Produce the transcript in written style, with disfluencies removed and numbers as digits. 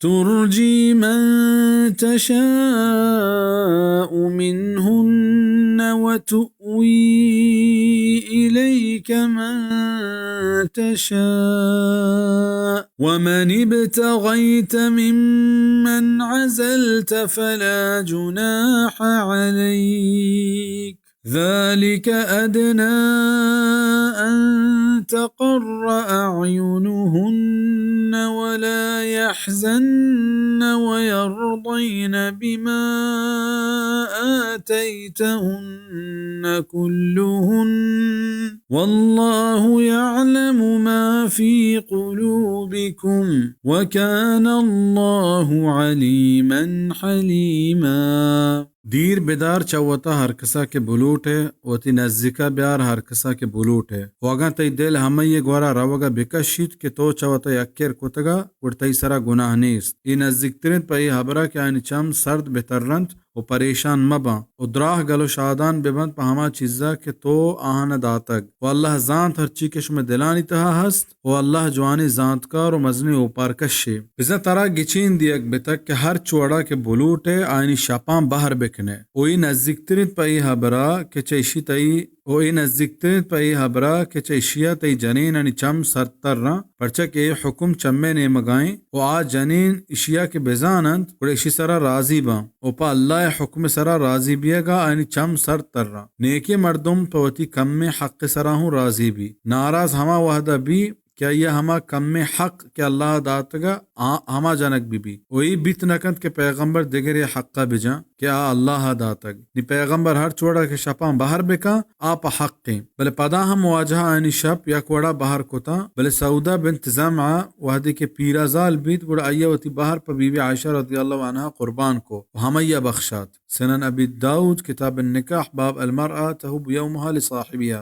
ترجي من تشاء منهن وتؤوي إليك من تشاء ومن ابتغيت ممن عزلت فلا جناح عليك ذلك أدنى أن تقر أعينهن ولا يحزن ويرضين بما آتيتهن كلهن والله يعلم ما في قلوبكم وكان الله عليما حليما. دیر بیدار چوتا ہر کسا کے بلوٹ ہے وتی نزدیکا بیار ہر کسا کے بلوٹ ہے واگاں تی دل ہمیں گورا روگا بکشید کہ تو چوتا یکر کتگا اور تی سرا گناہ نیست ای نزدیک ترین پئی حبرہ کہ آنی چم سرد بہترنت و پریشان مباں و دراہ گلو شادان ببند پا ہما چیزا کہ تو آہانا داتگ و اللہ زانت ہر چیکش میں دلانی تہا ہست و اللہ جوانی زانتکار و مزنی اوپار کشے بزن ترا گچین دیگ بتک کہ ہر چوڑا کے بلوٹ ہے آئینی شاپاں باہر بکنے اوئی نزدیک ترین پئی حبرہ کہ چیشی تئی اوئی نزدیک ترین پئی حبرہ کہ چیشیا تی جنین انی چم سرتر رہا پرچک اے حکم چمے نے مگائیں و آ جنین اشیا کے بزانند اور اشی سرا راضی باں او پا اللہ حکم سرا راضی بیے گا آنی چم سرتر رہا نیکی مردم پوتی کم میں حق سرا ہوں راضی بھی ناراض ہما وحدہ بھی کیا یہ ہما کم میں حق کہ اللہ داتگا ہما جنک بھی وہی بیت نکند کہ پیغمبر دیگر یہ حقا بجا کہ اللہ داتگ نی پیغمبر ہر چوڑا کے شپاں باہر بکا آپ حق ہیں بلے پدا ہم واجہا آنی شپ یا کوڑا باہر کتا بلے سعودہ بنت زمعہ وحدی کے پیرا زال بیت بڑا آئیوتی باہر پا بی بی عائشہ رضی اللہ عنہ قربان کو ہمیہ بخشات سنن ابی داود کتاب النکاح باب المرأة تہب یومها لصاحبیہ